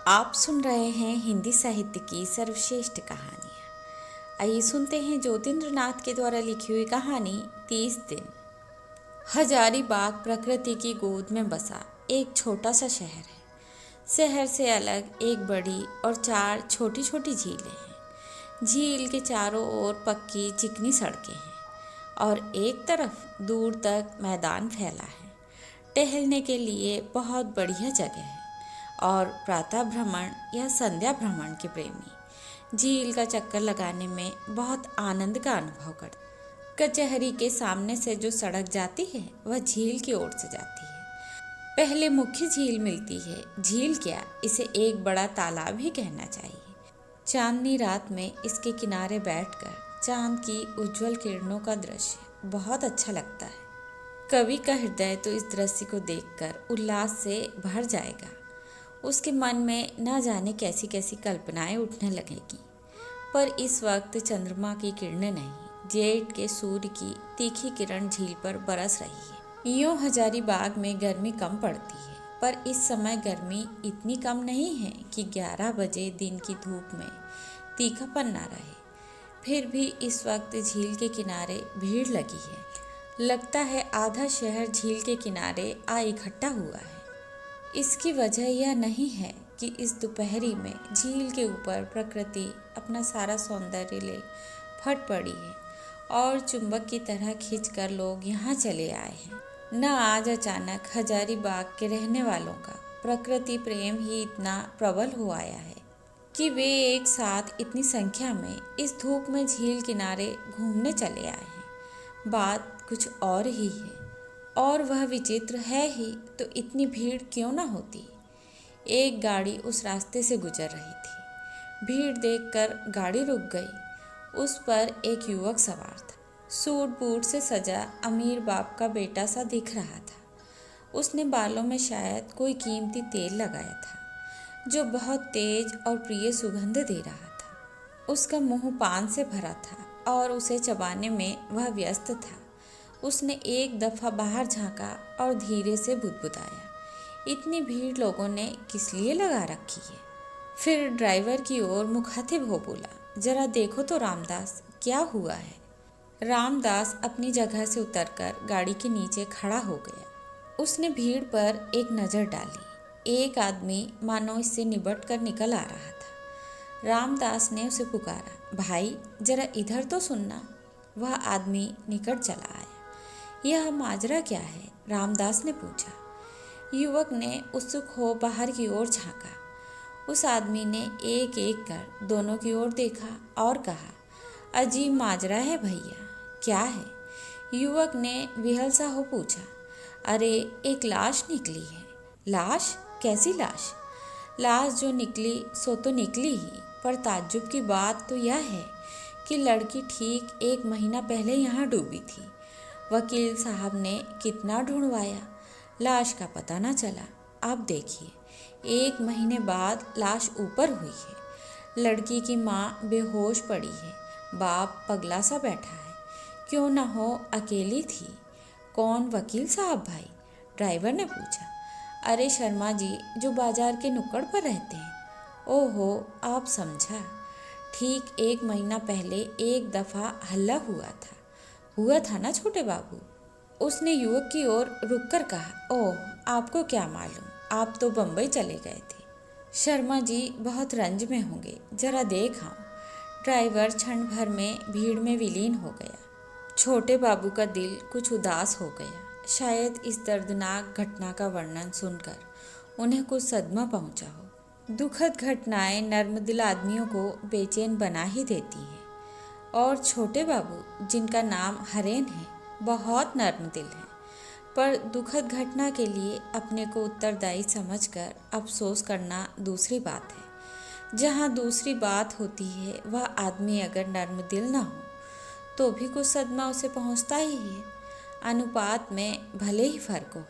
आप सुन रहे हैं हिंदी साहित्य की सर्वश्रेष्ठ कहानियाँ। आइए सुनते हैं ज्योतिन्द्र नाथ के द्वारा लिखी हुई कहानी 30 दिन। हजारीबाग प्रकृति की गोद में बसा एक छोटा सा शहर है। शहर से अलग एक बड़ी और 4 छोटी छोटी झीलें हैं। झील के चारों ओर पक्की चिकनी सड़कें हैं और एक तरफ दूर तक मैदान फैला है। टहलने के लिए बहुत बढ़िया जगह है और प्रातः भ्रमण या संध्या भ्रमण के प्रेमी झील का चक्कर लगाने में बहुत आनंद का अनुभव करते। कचहरी के सामने से जो सड़क जाती है वह झील की ओर से जाती है। पहले मुख्य झील मिलती है। झील क्या, इसे एक बड़ा तालाब ही कहना चाहिए। चांदनी रात में इसके किनारे बैठकर चांद की उज्जवल किरणों का दृश्य बहुत अच्छा लगता है। कवि का हृदय तो इस दृश्य को देखकर उल्लास से भर जाएगा। उसके मन में न जाने कैसी कैसी कल्पनाएं उठने लगेगी। पर इस वक्त चंद्रमा की किरणें नहीं, जेठ के सूर्य की तीखी किरण झील पर बरस रही है। यूं हजारीबाग में गर्मी कम पड़ती है, पर इस समय गर्मी इतनी कम नहीं है कि 11 बजे दिन की धूप में तीखापन न रहे। फिर भी इस वक्त झील के किनारे भीड़ लगी है। लगता है आधा शहर झील के किनारे आ इकट्ठा हुआ है। इसकी वजह यह नहीं है कि इस दोपहरी में झील के ऊपर प्रकृति अपना सारा सौंदर्य ले फट पड़ी है और चुंबक की तरह खींचकर लोग यहाँ चले आए हैं। न आज अचानक हजारीबाग के रहने वालों का प्रकृति प्रेम ही इतना प्रबल हो आया है कि वे एक साथ इतनी संख्या में इस धूप में झील किनारे घूमने चले आए हैं। बात कुछ और ही है, और वह विचित्र है ही तो इतनी भीड़ क्यों न होती। एक गाड़ी उस रास्ते से गुजर रही थी। भीड़ देखकर गाड़ी रुक गई। उस पर एक युवक सवार था। सूट बूट से सजा अमीर बाप का बेटा सा दिख रहा था। उसने बालों में शायद कोई कीमती तेल लगाया था जो बहुत तेज और प्रिय सुगंध दे रहा था। उसका मुंह पान से भरा था और उसे चबाने में वह व्यस्त था। उसने एक दफ़ा बाहर झांका और धीरे से बुदबुदाया, इतनी भीड़ लोगों ने किस लिए लगा रखी है। फिर ड्राइवर की ओर मुखातिब हो बोला, जरा देखो तो रामदास, क्या हुआ है। रामदास अपनी जगह से उतरकर गाड़ी के नीचे खड़ा हो गया। उसने भीड़ पर एक नज़र डाली। एक आदमी मानो इससे निबट कर निकल आ रहा था। रामदास ने उसे पुकारा, भाई जरा इधर तो सुनना। वह आदमी निकट चला आया। यह माजरा क्या है? रामदास ने पूछा। युवक ने उत्सुक हो बाहर की ओर झांका। उस आदमी ने एक एक कर दोनों की ओर देखा और कहा, अजीब माजरा है भैया, क्या है? युवक ने विहल सा हो पूछा, अरे एक लाश निकली है। लाश? कैसी लाश? लाश जो निकली सो तो निकली ही, पर ताज्जुब की बात तो यह है कि लड़की ठीक 1 महीना पहले यहाँ डूबी थी। वकील साहब ने कितना ढूंढवाया, लाश का पता न चला। आप देखिए, 1 महीने बाद लाश ऊपर हुई है। लड़की की माँ बेहोश पड़ी है, बाप पगला सा बैठा है। क्यों न हो अकेली थी। कौन? वकील साहब भाई? ड्राइवर ने पूछा। अरे शर्मा जी, जो बाजार के नुक्कड़ पर रहते हैं। ओहो, आप समझा। ठीक 1 महीना पहले एक दफ़ा हल्ला हुआ था ना छोटे बाबू। उसने युवक की ओर रुककर कहा, ओह आपको क्या मालूम, आप तो बम्बई चले गए थे। शर्मा जी बहुत रंज में होंगे, जरा देख आओ। ड्राइवर क्षण भर में भीड़ में विलीन हो गया। छोटे बाबू का दिल कुछ उदास हो गया। शायद इस दर्दनाक घटना का वर्णन सुनकर उन्हें कुछ सदमा पहुंचा हो। दुखद घटनाएं नर्मदिल आदमियों को बेचैन बना ही देती हैं। और छोटे बाबू, जिनका नाम हरेन है, बहुत नर्म दिल है, पर दुखद घटना के लिए अपने को उत्तरदायी समझकर अफसोस करना दूसरी बात है। जहाँ दूसरी बात होती है, वह आदमी अगर नर्म दिल ना हो तो भी कुछ सदमा उसे पहुँचता ही है। अनुपात में भले ही फर्क हो।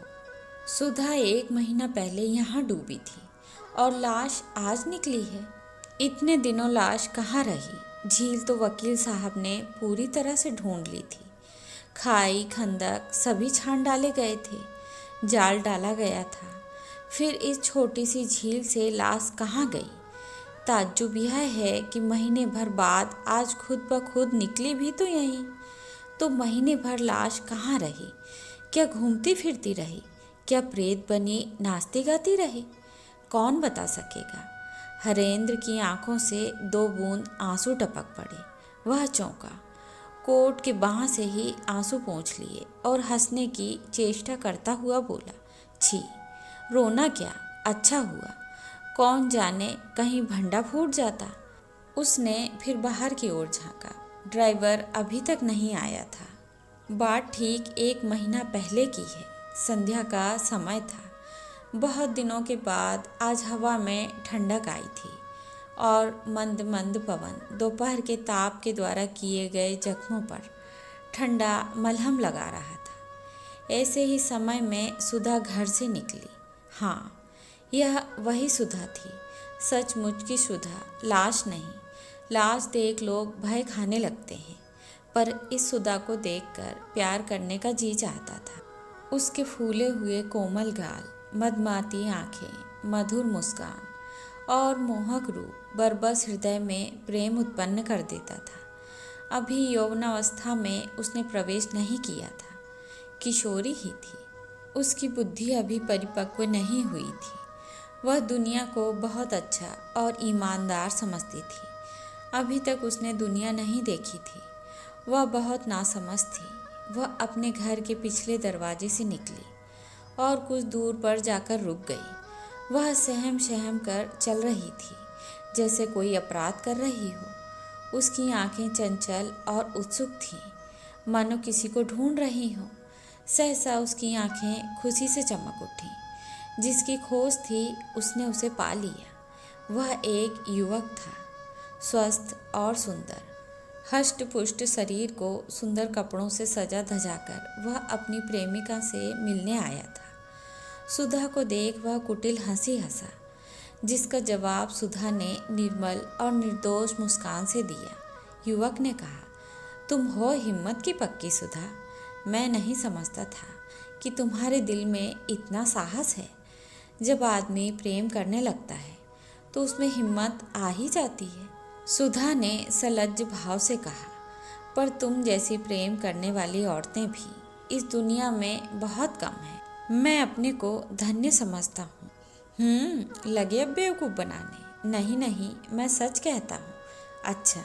सुधा 1 महीना पहले यहाँ डूबी थी और लाश आज निकली है। इतने दिनों लाश कहाँ रही? झील तो वकील साहब ने पूरी तरह से ढूंढ ली थी। खाई खंदक सभी छान डाले गए थे, जाल डाला गया था, फिर इस छोटी सी झील से लाश कहाँ गई? ताज्जुब यह है कि महीने भर बाद आज खुद ब खुद निकली भी तो यहीं। तो महीने भर लाश कहाँ रही? क्या घूमती फिरती रही? क्या प्रेत बनी नाचती गाती रही? कौन बता सकेगा। हरेंद्र की आंखों से 2 बूंद आंसू टपक पड़े। वह चौंका, कोट के बाह से ही आंसू पोंछ लिए और हंसने की चेष्टा करता हुआ बोला, छी, रोना क्या, अच्छा हुआ। कौन जाने कहीं भंडा फूट जाता। उसने फिर बाहर की ओर झांका। ड्राइवर अभी तक नहीं आया था। बात ठीक 1 महीना पहले की है। संध्या का समय था। बहुत दिनों के बाद आज हवा में ठंडक आई थी और मंद मंद पवन दोपहर के ताप के द्वारा किए गए जख्मों पर ठंडा मलहम लगा रहा था। ऐसे ही समय में सुधा घर से निकली। हाँ, यह वही सुधा थी, सचमुच की सुधा, लाश नहीं। लाश देख लोग भय खाने लगते हैं, पर इस सुधा को देखकर प्यार करने का जी चाहता था। उसके फूले हुए कोमल गाल, मधुमाती आंखें, मधुर मुस्कान और मोहक रूप बरबस हृदय में प्रेम उत्पन्न कर देता था। अभी यौवनावस्था में उसने प्रवेश नहीं किया था, किशोरी ही थी। उसकी बुद्धि अभी परिपक्व नहीं हुई थी। वह दुनिया को बहुत अच्छा और ईमानदार समझती थी। अभी तक उसने दुनिया नहीं देखी थी। वह बहुत नासमझ थी। वह अपने घर के पिछले दरवाजे से निकली और कुछ दूर पर जाकर रुक गई। वह सहम सहम कर चल रही थी, जैसे कोई अपराध कर रही हो। उसकी आंखें चंचल और उत्सुक थीं, मानो किसी को ढूंढ रही हो। सहसा उसकी आंखें खुशी से चमक उठीं। जिसकी खोज थी उसने उसे पा लिया। वह एक युवक था, स्वस्थ और सुंदर। हष्ट पुष्ट शरीर को सुंदर कपड़ों से सजा धजाकर वह अपनी प्रेमिका से मिलने आया था। सुधा को देख वह कुटिल हंसी हंसा, जिसका जवाब सुधा ने निर्मल और निर्दोष मुस्कान से दिया। युवक ने कहा, तुम हो हिम्मत की पक्की सुधा। मैं नहीं समझता था कि तुम्हारे दिल में इतना साहस है। जब आदमी प्रेम करने लगता है तो उसमें हिम्मत आ ही जाती है। सुधा ने सलज्ज भाव से कहा, पर तुम जैसी प्रेम करने वाली औरतें भी इस दुनिया में बहुत कम हैं। मैं अपने को धन्य समझता हूँ। लगे अब बेवकूफ़ बनाने। नहीं नहीं, मैं सच कहता हूँ। अच्छा,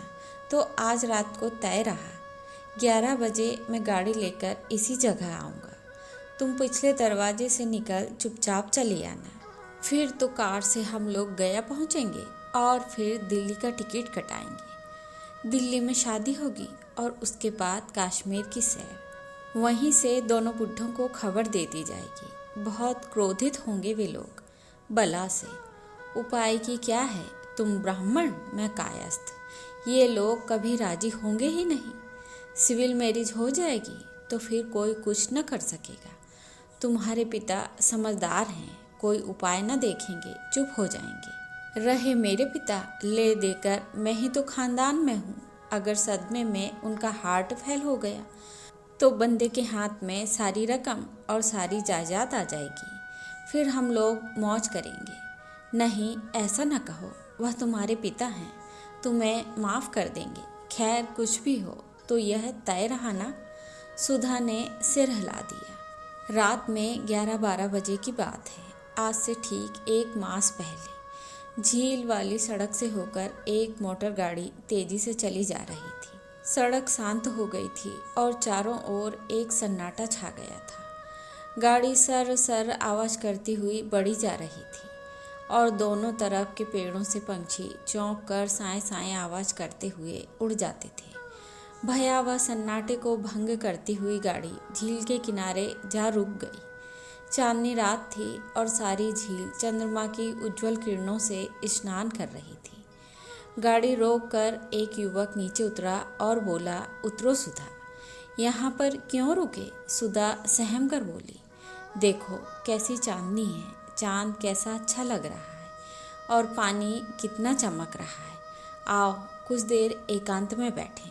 तो आज रात को तय रहा। 11 बजे मैं गाड़ी लेकर इसी जगह आऊँगा। तुम पिछले दरवाजे से निकल चुपचाप चली आना। फिर तो कार से हम लोग गया पहुँचेंगे और फिर दिल्ली का टिकट कटाएंगे। दिल्ली में शादी होगी और उसके बाद कश्मीर की सैर। वहीं से दोनों बुढ़ों को खबर दे दी जाएगी। बहुत क्रोधित होंगे वे लोग, बला से। उपाय की क्या है? तुम ब्राह्मण, मैं कायस्थ। ये लोग कभी राजी होंगे ही नहीं। सिविल मैरिज हो जाएगी तो फिर कोई कुछ न कर सकेगा। तुम्हारे पिता समझदार हैं, कोई उपाय न देखेंगे, चुप हो जाएंगे। रहे मेरे पिता, ले देकर मैं ही तो खानदान में हूँ। अगर सदमे में उनका हार्ट फेल हो गया तो बंदे के हाथ में सारी रकम और सारी जायदाद आ जाएगी। फिर हम लोग मौज करेंगे। नहीं, ऐसा न कहो, वह तुम्हारे पिता हैं, तुम्हें माफ़ कर देंगे। खैर, कुछ भी हो तो यह तय रहा ना। सुधा ने सिर हिला दिया। रात में 11-12 बजे की बात है। आज से ठीक 1 मास पहले झील वाली सड़क से होकर एक मोटर गाड़ी तेजी से चली जा रही थी। सड़क शांत हो गई थी और चारों ओर एक सन्नाटा छा गया था। गाड़ी सर सर आवाज़ करती हुई बढ़ी जा रही थी और दोनों तरफ के पेड़ों से पंछी चौंक कर साएं साएं आवाज़ करते हुए उड़ जाते थे। भयावह सन्नाटे को भंग करती हुई गाड़ी झील के किनारे जा रुक गई। चांदनी रात थी और सारी झील चंद्रमा की उज्जवल किरणों से स्नान कर रही थी। गाड़ी रोककर एक युवक नीचे उतरा और बोला, उतरो सुधा। यहाँ पर क्यों रुके? सुधा सहम कर बोली, देखो कैसी चांदनी है, चांद कैसा अच्छा लग रहा है और पानी कितना चमक रहा है। आओ कुछ देर एकांत में बैठें।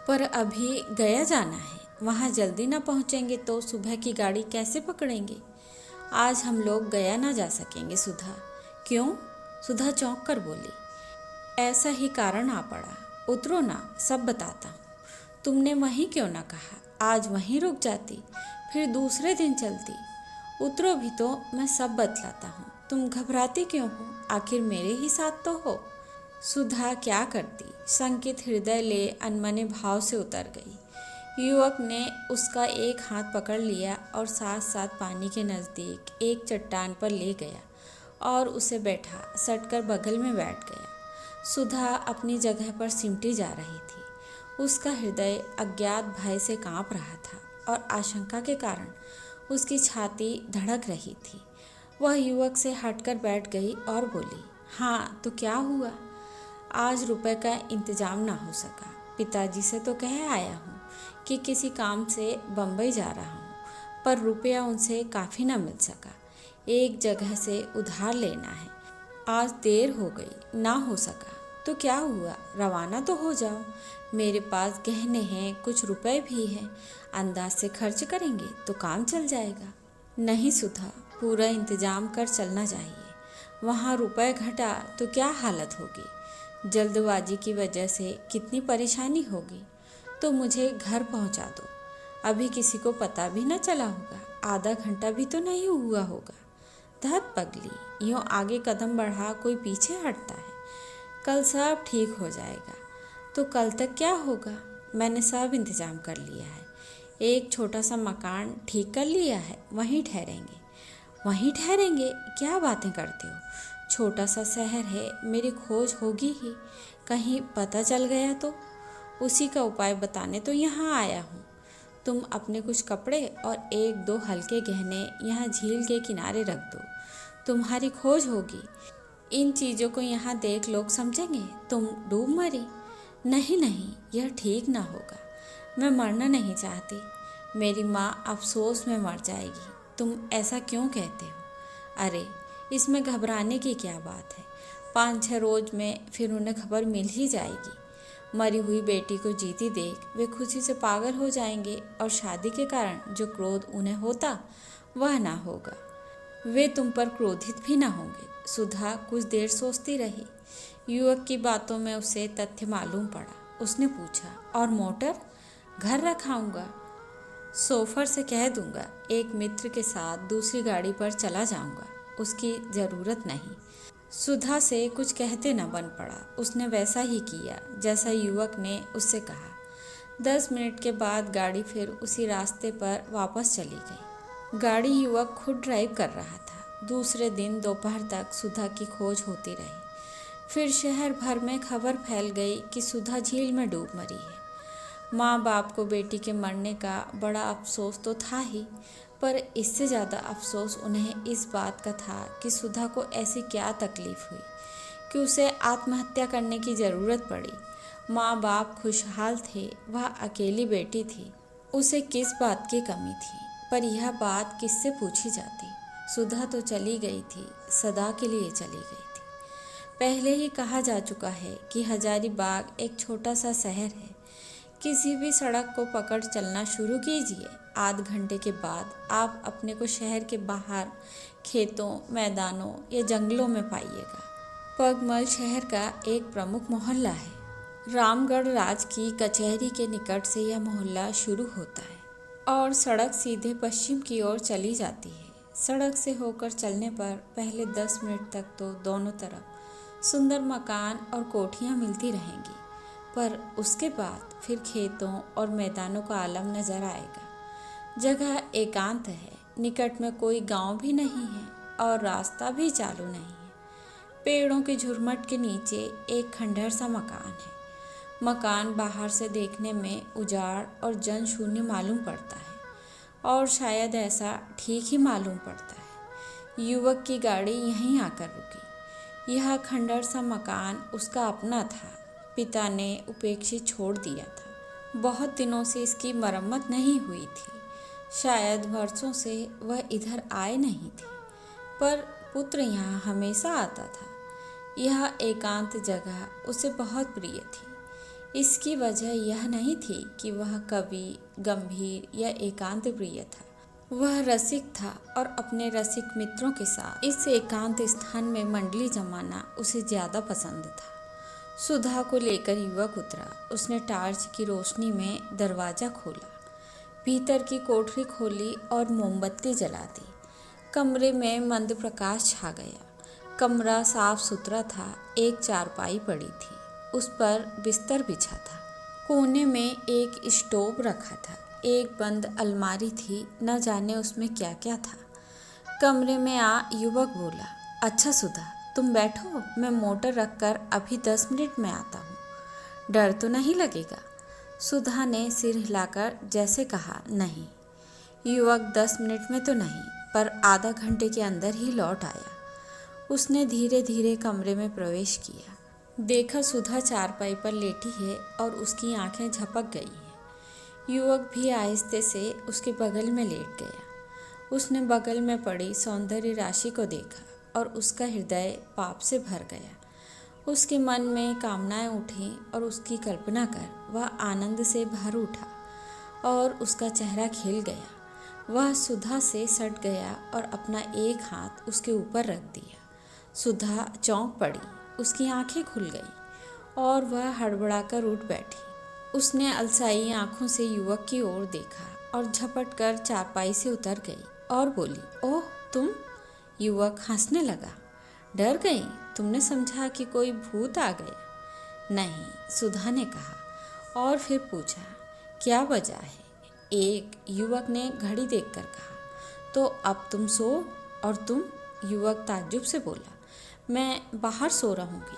पर अभी गया जाना है, वहाँ जल्दी ना पहुँचेंगे तो सुबह की गाड़ी कैसे पकड़ेंगे? आज हम लोग गया ना जा सकेंगे सुधा। क्यों? सुधा चौंक कर बोली। ऐसा ही कारण आ पड़ा। उतरो ना, सब बताता हूँ। तुमने वहीं क्यों ना कहा? आज वहीं रुक जाती, फिर दूसरे दिन चलती। उतरो भी तो मैं सब बतलाता हूँ। तुम घबराती क्यों हो? आखिर मेरे ही साथ तो हो। सुधा क्या करती, संकित हृदय ले अनमने भाव से उतर गई। युवक ने उसका एक हाथ पकड़ लिया और साथ साथ पानी के नज़दीक एक चट्टान पर ले गया और उसे बैठा सटकर बगल में बैठ गया। सुधा अपनी जगह पर सिमटी जा रही थी। उसका हृदय अज्ञात भय से कांप रहा था और आशंका के कारण उसकी छाती धड़क रही थी। वह युवक से हटकर बैठ गई और बोली, हाँ तो क्या हुआ? आज रुपए का इंतजाम ना हो सका। पिताजी से तो कह आया हूँ कि किसी काम से बम्बई जा रहा हूँ, पर रुपया उनसे काफ़ी ना मिल सका। एक जगह से उधार लेना है। आज देर हो गई, ना हो सका। तो क्या हुआ, रवाना तो हो जाओ। मेरे पास गहने हैं, कुछ रुपए भी हैं। अंदाज से खर्च करेंगे तो काम चल जाएगा। नहीं सुधा, पूरा इंतजाम कर चलना चाहिए। वहाँ रुपए घटा तो क्या हालत होगी। जल्दबाजी की वजह से कितनी परेशानी होगी। तो मुझे घर पहुँचा दो। अभी किसी को पता भी न चला होगा। आधा घंटा भी तो नहीं हुआ होगा। धत पगली, यूँ आगे कदम बढ़ा कोई पीछे हटता है। कल सब ठीक हो जाएगा। तो कल तक क्या होगा? मैंने सब इंतजाम कर लिया है। एक छोटा सा मकान ठीक कर लिया है, वहीं ठहरेंगे। वहीं ठहरेंगे? क्या बातें करते हो? छोटा सा शहर है, मेरी खोज होगी ही। कहीं पता चल गया तो? उसी का उपाय बताने तो यहाँ आया हूँ। तुम अपने कुछ कपड़े और एक दो हल्के गहने यहाँ झील के किनारे रख दो। तुम्हारी खोज होगी। इन चीज़ों को यहाँ देख लोग समझेंगे तुम डूब मरी। नहीं नहीं, यह ठीक ना होगा। मैं मरना नहीं चाहती। मेरी माँ अफसोस में मर जाएगी। तुम ऐसा क्यों कहते हो? अरे, इसमें घबराने की क्या बात है? 5-6 रोज में फिर उन्हें खबर मिल ही जाएगी। मरी हुई बेटी को जीती देख वे खुशी से पागल हो जाएंगे और शादी के कारण जो क्रोध उन्हें होता वह ना होगा। वे तुम पर क्रोधित भी ना होंगे। सुधा कुछ देर सोचती रही। युवक की बातों में उसे तथ्य मालूम पड़ा। उसने पूछा, और मोटर? घर रखाऊंगा। सोफर से कह दूंगा एक मित्र के साथ दूसरी गाड़ी पर चला जाऊंगा। उसकी ज़रूरत नहीं। सुधा से कुछ कहते न बन पड़ा। उसने वैसा ही किया जैसा युवक ने उससे कहा। 10 मिनट के बाद गाड़ी फिर उसी रास्ते पर वापस चली गई। गाड़ी युवक खुद ड्राइव कर रहा था। दूसरे दिन दोपहर तक सुधा की खोज होती रही। फिर शहर भर में खबर फैल गई कि सुधा झील में डूब मरी है। माँ बाप को बेटी के मरने का बड़ा अफसोस तो था ही, पर इससे ज़्यादा अफसोस उन्हें इस बात का था कि सुधा को ऐसी क्या तकलीफ़ हुई कि उसे आत्महत्या करने की ज़रूरत पड़ी। माँ बाप खुशहाल थे, वह अकेली बेटी थी। उसे किस बात की कमी थी? पर यह बात किससे पूछी जाती? सुधा तो चली गई थी, सदा के लिए चली गई थी। पहले ही कहा जा चुका है कि हजारीबाग एक छोटा सा शहर है। किसी भी सड़क को पकड़ चलना शुरू कीजिए, आध घंटे के बाद आप अपने को शहर के बाहर खेतों, मैदानों या जंगलों में पाइएगा। पगमल शहर का एक प्रमुख मोहल्ला है। रामगढ़ राज की कचहरी के निकट से यह मोहल्ला शुरू होता है और सड़क सीधे पश्चिम की ओर चली जाती है। सड़क से होकर चलने पर पहले 10 मिनट तक तो दोनों तरफ सुंदर मकान और कोठियाँ मिलती रहेंगी, पर उसके बाद फिर खेतों और मैदानों का आलम नजर आएगा। जगह एकांत है, निकट में कोई गांव भी नहीं है और रास्ता भी चालू नहीं है। पेड़ों के झुरमुट के नीचे एक खंडहर सा मकान है। मकान बाहर से देखने में उजाड़ और जनशून्य मालूम पड़ता है, और शायद ऐसा ठीक ही मालूम पड़ता है। युवक की गाड़ी यहीं आकर रुकी। यह खंडहर सा मकान उसका अपना था। पिता ने उपेक्षित छोड़ दिया था। बहुत दिनों से इसकी मरम्मत नहीं हुई थी। शायद वर्षों से वह इधर आए नहीं थे, पर पुत्र यहाँ हमेशा आता था। यह एकांत जगह उसे बहुत प्रिय थी। इसकी वजह यह नहीं थी कि वह कवि, गंभीर या एकांत प्रिय था। वह रसिक था और अपने रसिक मित्रों के साथ इस एकांत स्थान में मंडली जमाना उसे ज़्यादा पसंद था। सुधा को लेकर युवक उतरा। उसने टार्च की रोशनी में दरवाज़ा खोला, भीतर की कोठरी खोली और मोमबत्ती जला दी। कमरे में मंद प्रकाश छा गया। कमरा साफ सुथरा था। एक चारपाई पड़ी थी, उस पर बिस्तर बिछा था। कोने में एक स्टोव रखा था। एक बंद अलमारी थी, न जाने उसमें क्या क्या था। कमरे में युवक बोला, अच्छा सुधा, तुम बैठो, मैं मोटर रखकर अभी 10 मिनट में आता हूँ। डर तो नहीं लगेगा? सुधा ने सिर हिलाकर जैसे कहा, नहीं। युवक 10 मिनट में तो नहीं, पर आधा घंटे के अंदर ही लौट आया। उसने धीरे धीरे कमरे में प्रवेश किया। देखा सुधा चारपाई पर लेटी है और उसकी आंखें झपक गई हैं। युवक भी आहिस्ते से उसके बगल में लेट गया। उसने बगल में पड़ी सौंदर्य राशि को देखा और उसका हृदय पाप से भर गया। उसके मन में कामनाएं उठीं और उसकी कल्पना कर वह आनंद से भर उठा और उसका चेहरा खिल गया। वह सुधा से सट गया और अपना एक हाथ उसके ऊपर रख दिया। सुधा चौंक पड़ी, उसकी आंखें खुल गईं और वह हड़बड़ाकर उठ बैठी। उसने अलसाई आंखों से युवक की ओर देखा और झपट कर चारपाई से उतर गई और बोली, ओह तुम? युवक हंसने लगा। डर गई? तुमने समझा कि कोई भूत आ गया? नहीं, सुधा ने कहा और फिर पूछा, क्या वजह है? एक युवक ने घड़ी देखकर कहा। तो अब तुम सो? और तुम? युवक ताज्जुब से बोला, मैं बाहर सो रहूँगी।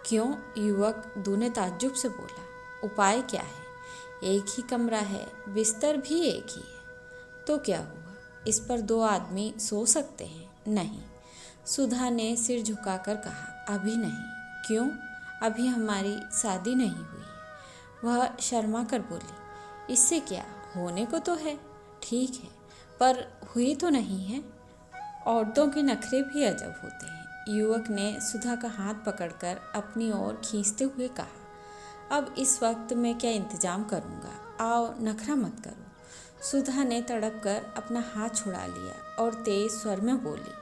क्यों? युवक दूने ताज्जुब से बोला, उपाय क्या है? एक ही कमरा है, बिस्तर भी एक ही है। तो क्या हुआ? इस पर 2 आदमी सो सकते हैं? नहीं। सुधा ने सिर झुकाकर कहा, अभी नहीं। क्यों? अभी हमारी शादी नहीं हुई है। वह शर्मा कर बोली, इससे क्या, होने को तो है। ठीक है, पर हुई तो नहीं है। औरतों के नखरे भी अजब होते हैं। युवक ने सुधा का हाथ पकड़कर अपनी ओर खींचते हुए कहा, अब इस वक्त मैं क्या इंतजाम करूँगा, आओ नखरा मत करो। सुधा ने तड़प कर अपना हाथ छुड़ा लिया और तेज स्वर में बोली,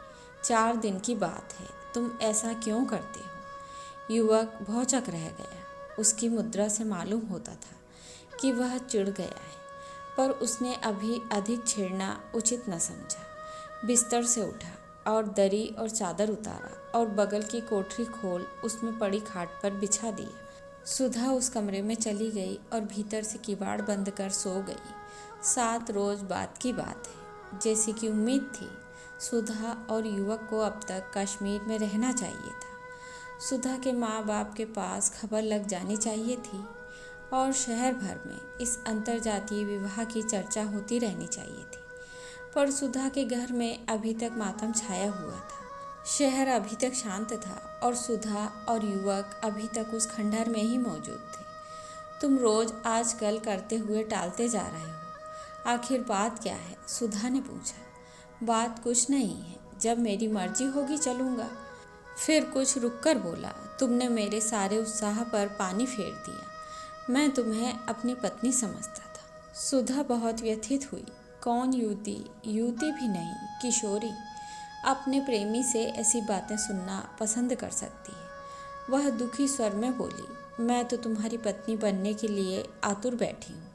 4 दिन की बात है, तुम ऐसा क्यों करते हो? युवक भौंचक रह गया। उसकी मुद्रा से मालूम होता था कि वह चिढ़ गया है, पर उसने अभी अधिक छेड़ना उचित न समझा। बिस्तर से उठा और दरी और चादर उतारा और बगल की कोठरी खोल उसमें पड़ी खाट पर बिछा दिया। सुधा उस कमरे में चली गई और भीतर से किवाड़ बंद कर सो गई। 7 रोज बाद की बात है। जैसी कि उम्मीद थी, सुधा और युवक को अब तक कश्मीर में रहना चाहिए था। सुधा के माँ बाप के पास खबर लग जानी चाहिए थी और शहर भर में इस अंतरजातीय विवाह की चर्चा होती रहनी चाहिए थी। पर सुधा के घर में अभी तक मातम छाया हुआ था। शहर अभी तक शांत था और सुधा और युवक अभी तक उस खंडहर में ही मौजूद थे। तुम रोज आजकल करते हुए टालते जा रहे हो। आखिर बात क्या है? सुधा ने पूछा। बात कुछ नहीं है, जब मेरी मर्जी होगी चलूँगा। फिर कुछ रुककर बोला, तुमने मेरे सारे उत्साह पर पानी फेर दिया। मैं तुम्हें अपनी पत्नी समझता था। सुधा बहुत व्यथित हुई। कौन युवती? युवती भी नहीं, किशोरी अपने प्रेमी से ऐसी बातें सुनना पसंद कर सकती है। वह दुखी स्वर में बोली, मैं तो तुम्हारी पत्नी बनने के लिए आतुर बैठी हूँ।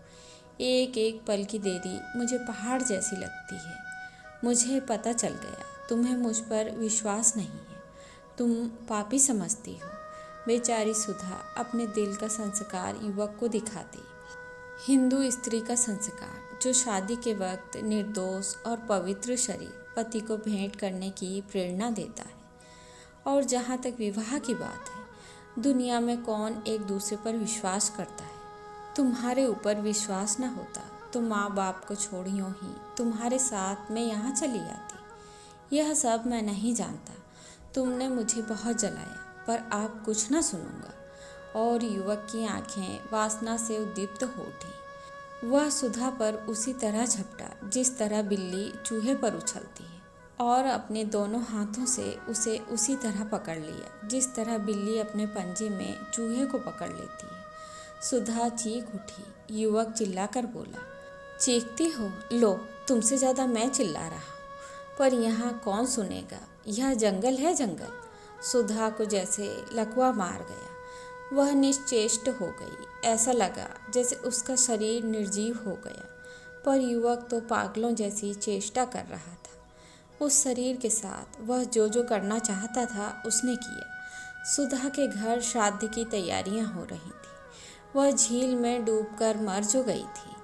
एक एक पल की देरी मुझे पहाड़ जैसी लगती है। मुझे पता चल गया, तुम्हें मुझ पर विश्वास नहीं है। तुम पापी समझती हो। बेचारी सुधा अपने दिल का संस्कार युवक को दिखाती। हिंदू स्त्री का संस्कार, जो शादी के वक्त निर्दोष और पवित्र शरीर पति को भेंट करने की प्रेरणा देता है। और जहाँ तक विवाह की बात है, दुनिया में कौन एक दूसरे पर विश्वास करता है? तुम्हारे ऊपर विश्वास न होता तो माँ बाप को छोड़ यूँ ही तुम्हारे साथ मैं यहाँ चली आती। यह सब मैं नहीं जानता। तुमने मुझे बहुत जलाया, पर अब कुछ न सुनूंगा। और युवक की आंखें वासना से उद्दीप्त हो उठी। वह सुधा पर उसी तरह झपटा जिस तरह बिल्ली चूहे पर उछलती है और अपने दोनों हाथों से उसे उसी तरह पकड़ लिया जिस तरह बिल्ली अपने पंजे में चूहे को पकड़ लेती है। सुधा चीख उठी। युवक चिल्लाकर बोला, चीखती हो? लो, तुमसे ज़्यादा मैं चिल्ला रहा हूँ, पर यहाँ कौन सुनेगा। यह जंगल है जंगल। सुधा को जैसे लकवा मार गया। वह निश्चेष्ट हो गई। ऐसा लगा जैसे उसका शरीर निर्जीव हो गया। पर युवक तो पागलों जैसी चेष्टा कर रहा था। उस शरीर के साथ वह जो जो करना चाहता था उसने किया। सुधा के घर श्राद्ध की तैयारियां हो रही थी। वह झील में डूबकर मर जो गई थी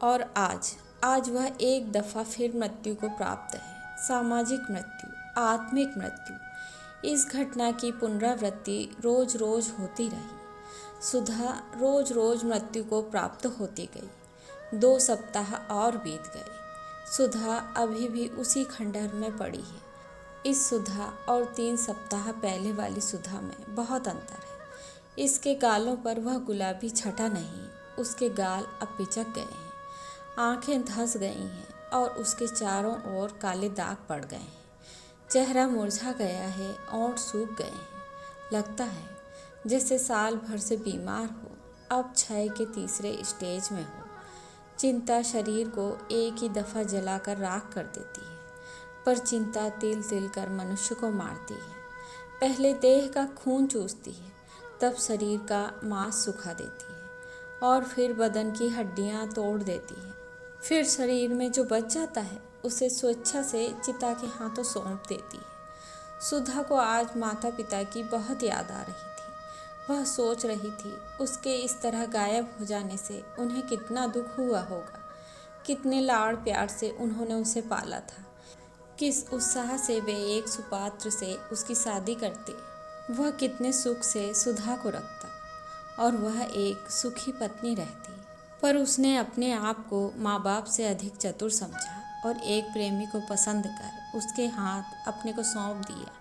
और आज वह एक दफ़ा फिर मृत्यु को प्राप्त है। सामाजिक मृत्यु, आत्मिक मृत्यु। इस घटना की पुनरावृत्ति रोज रोज होती रही। सुधा रोज रोज मृत्यु को प्राप्त होती गई। 2 सप्ताह और बीत गए। सुधा अभी भी उसी खंडहर में पड़ी है। इस सुधा और 3 सप्ताह पहले वाली सुधा में बहुत अंतर है। इसके गालों पर वह गुलाबी छटा नहीं, उसके गाल अब पिचक गए हैं, आंखें धंस गई हैं और उसके चारों ओर काले दाग पड़ गए हैं। चेहरा मुरझा गया है, ओंठ सूख गए हैं। लगता है जैसे साल भर से बीमार हो, अब क्षय के तीसरे स्टेज में हो। चिंता शरीर को एक ही दफ़ा जलाकर राख कर देती है, पर चिंता तिल तिल कर मनुष्य को मारती है। पहले देह का खून चूसती है, तब शरीर का मांस सुखा देती है और फिर बदन की हड्डियां तोड़ देती है। फिर शरीर में जो बच जाता है उसे स्वेच्छा से चिता के हाथों सौंप देती है। सुधा को आज माता पिता की बहुत याद आ रही थी। वह सोच रही थी उसके इस तरह गायब हो जाने से उन्हें कितना दुख हुआ होगा। कितने लाड़ प्यार से उन्होंने उसे पाला था। किस उत्साह से वे एक सुपात्र से उसकी शादी करते। वह कितने सुख से सुधा को रखता और वह एक सुखी पत्नी रहती। पर उसने अपने आप को माँ बाप से अधिक चतुर समझा और एक प्रेमी को पसंद कर उसके हाथ अपने को सौंप दिया।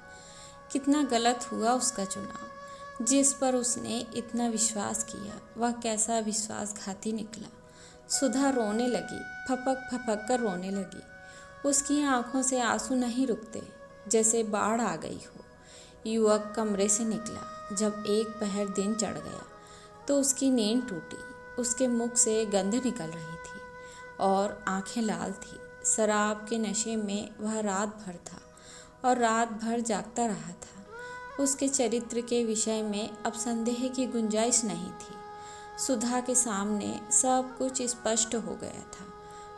कितना गलत हुआ उसका चुनाव। जिस पर उसने इतना विश्वास किया वह कैसा विश्वासघाती निकला। सुधा रोने लगी, फपक फपक कर रोने लगी। उसकी आंखों से आंसू नहीं रुकते, जैसे बाढ़ आ गई हो। युवक कमरे से निकला। जब एक पहर दिन चढ़ गया तो उसकी नींद टूटी। उसके मुख से गंध निकल रही थी और आंखें लाल थी। शराब के नशे में वह रात भर था और रात भर जागता रहा था। उसके चरित्र के विषय में अब संदेह की गुंजाइश नहीं थी। सुधा के सामने सब कुछ स्पष्ट हो गया था।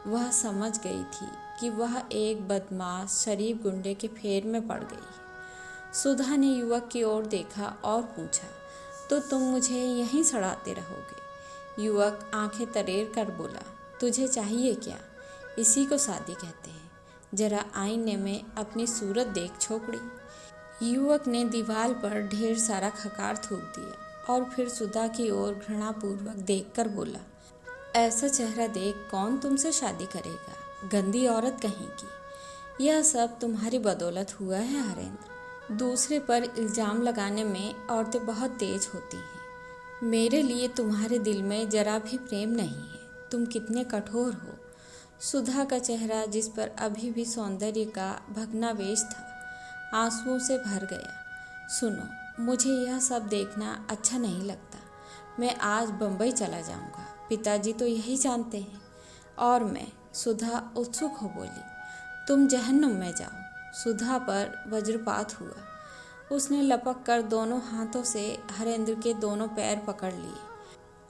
वह समझ गई थी कि वह एक बदमाश शरीफ गुंडे के फेर में पड़ गई है। सुधा ने युवक की ओर देखा और पूछा, तो तुम मुझे यहीं सड़ाते रहोगे? युवक आंखें तरेर कर बोला, तुझे चाहिए क्या? इसी को शादी कहते हैं। जरा आईने में अपनी सूरत देख छोकरी। युवक ने दीवार पर ढेर सारा खकार थूक दिया और फिर सुधा की ओर घृणापूर्वक देखकर बोला, ऐसा चेहरा देख कौन तुमसे शादी करेगा? गंदी औरत कहेगी। यह सब तुम्हारी बदौलत हुआ है हरेंद्र। दूसरे पर इल्ज़ाम लगाने में औरतें बहुत तेज होती हैं। मेरे लिए तुम्हारे दिल में जरा भी प्रेम नहीं है। तुम कितने कठोर हो। सुधा का चेहरा, जिस पर अभी भी सौंदर्य का भग्नावेश था, आंसुओं से भर गया। सुनो, मुझे यह सब देखना अच्छा नहीं लगता। मैं आज बम्बई चला जाऊंगा। पिताजी तो यही जानते हैं। और मैं, सुधा उत्सुक हो बोली, तुम जहन्नुम में जाओ। सुधा पर वज्रपात हुआ। उसने लपक कर दोनों हाथों से हरेंद्र के दोनों पैर पकड़ लिए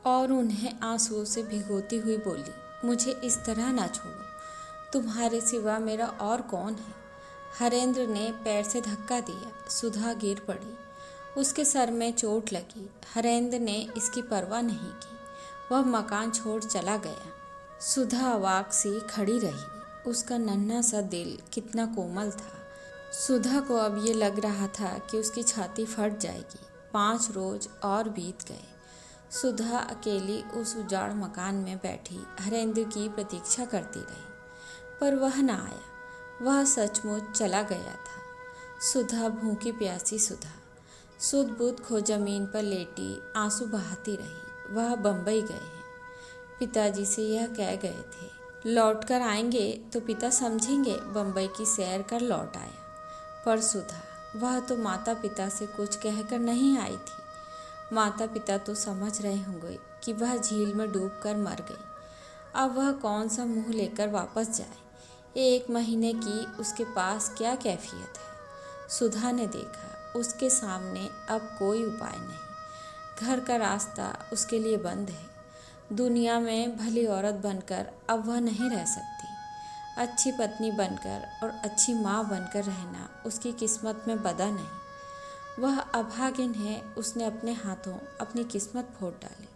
और उन्हें आंसुओं से भिगोती हुई बोली, मुझे इस तरह ना छोड़ो। तुम्हारे सिवा मेरा और कौन है? हरेंद्र ने पैर से धक्का दिया। सुधा गिर पड़ी। उसके सर में चोट लगी। हरेंद्र ने इसकी परवाह नहीं की। वह मकान छोड़ चला गया। सुधा अवाक सी खड़ी रही। उसका नन्हा सा दिल कितना कोमल था। सुधा को अब ये लग रहा था कि उसकी छाती फट जाएगी। 5 रोज और बीत गए। सुधा अकेली उस उजाड़ मकान में बैठी हरेंद्र की प्रतीक्षा करती रही, पर वह न आया। वह सचमुच चला गया था। सुधा भूखी प्यासी सुधा सुध बुध खो जमीन पर लेटी आंसू बहाती रही। वह बम्बई गए हैं। पिताजी से यह कह गए थे, लौटकर आएंगे तो पिता समझेंगे बम्बई की सैर कर लौट आया। पर सुधा, वह तो माता पिता से कुछ कहकर नहीं आई थी। माता पिता तो समझ रहे होंगे कि वह झील में डूबकर मर गई। अब वह कौन सा मुंह लेकर वापस जाए। 1 महीने की उसके पास क्या कैफियत है। सुधा ने देखा उसके सामने अब कोई उपाय नहीं। घर का रास्ता उसके लिए बंद है। दुनिया में भली औरत बनकर अब वह नहीं रह सकती। अच्छी पत्नी बनकर और अच्छी माँ बनकर रहना उसकी किस्मत में बदा नहीं। वह अभागिन है। उसने अपने हाथों अपनी किस्मत फोड़ डाली।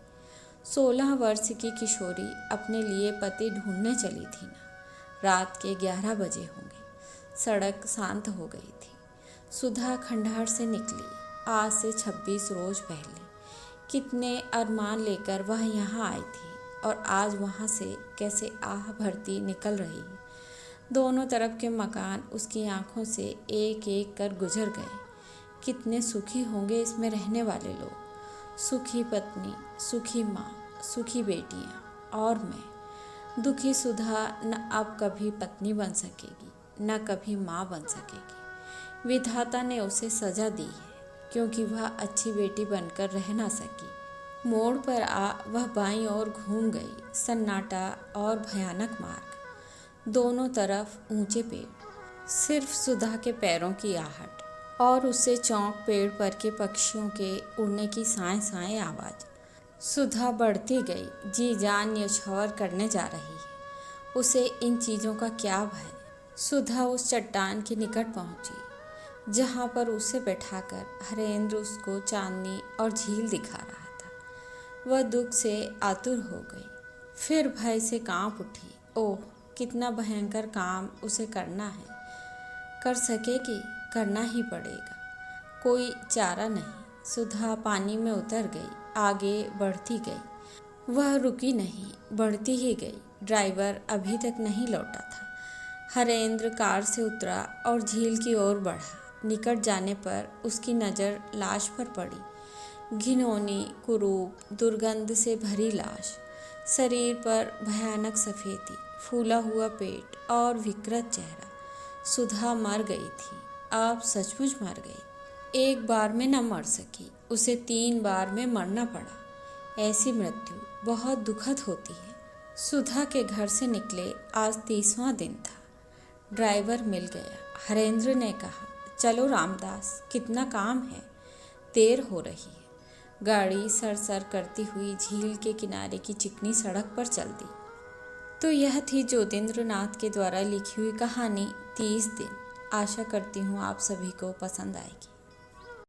16 वर्ष की किशोरी अपने लिए पति ढूंढने चली थी ना। रात के 11 बजे होंगे। सड़क शांत हो गई थी। सुधा खंडहर से निकली आज से 26 रोज पहले। कितने अरमान लेकर वह यहाँ आई थी और आज वहाँ से कैसे आह भरती निकल रही है। दोनों तरफ के मकान उसकी आंखों से एक एक कर गुजर गए। कितने सुखी होंगे इसमें रहने वाले लोग। सुखी पत्नी, सुखी माँ, सुखी बेटियाँ और मैं। दुखी सुधा न अब कभी पत्नी बन सकेगी, न कभी माँ बन सकेगी। विधाता ने उसे सजा दी है क्योंकि वह अच्छी बेटी बनकर रह ना सकी। मोड़ पर आ वह बाईं ओर घूम गई। सन्नाटा और भयानक मार्ग, दोनों तरफ ऊंचे पेड़, सिर्फ सुधा के पैरों की आहट और उससे चौंक पेड़ पर के पक्षियों के उड़ने की साएं साएं आवाज़। सुधा बढ़ती गई, जी जान न्यौछावर करने जा रही है। उसे इन चीज़ों का क्या भय। सुधा उस चट्टान के निकट पहुंची जहां पर उसे बैठाकर हरेंद्र उसको चांदनी और झील दिखा रहा था। वह दुख से आतुर हो गई, फिर भय से कांप उठी। ओह, कितना भयंकर काम उसे करना है। कर सकेगी, करना ही पड़ेगा, कोई चारा नहीं। सुधा पानी में उतर गई, आगे बढ़ती गई। वह रुकी नहीं, बढ़ती ही गई। ड्राइवर अभी तक नहीं लौटा था। हरेंद्र कार से उतरा और झील की ओर बढ़ा। निकट जाने पर उसकी नज़र लाश पर पड़ी। घिनौनी, कुरूप, दुर्गंध से भरी लाश। शरीर पर भयानक सफ़ेदी, फूला हुआ पेट और विकृत चेहरा। सुधा मर गई थी, अब सचमुच मर गई। एक बार में न मर सकी, उसे 3 बार में मरना पड़ा। ऐसी मृत्यु बहुत दुखद होती है। सुधा के घर से निकले आज 30वां दिन था। ड्राइवर मिल गया। हरेंद्र ने कहा, चलो रामदास, कितना काम है, देर हो रही है। गाड़ी सर करती हुई झील के किनारे की चिकनी सड़क पर चल दी। तो यह थी ज्योतिन्द्र नाथ के द्वारा लिखी हुई कहानी 30 दिन। आशा करती हूँ आप सभी को पसंद आएगी।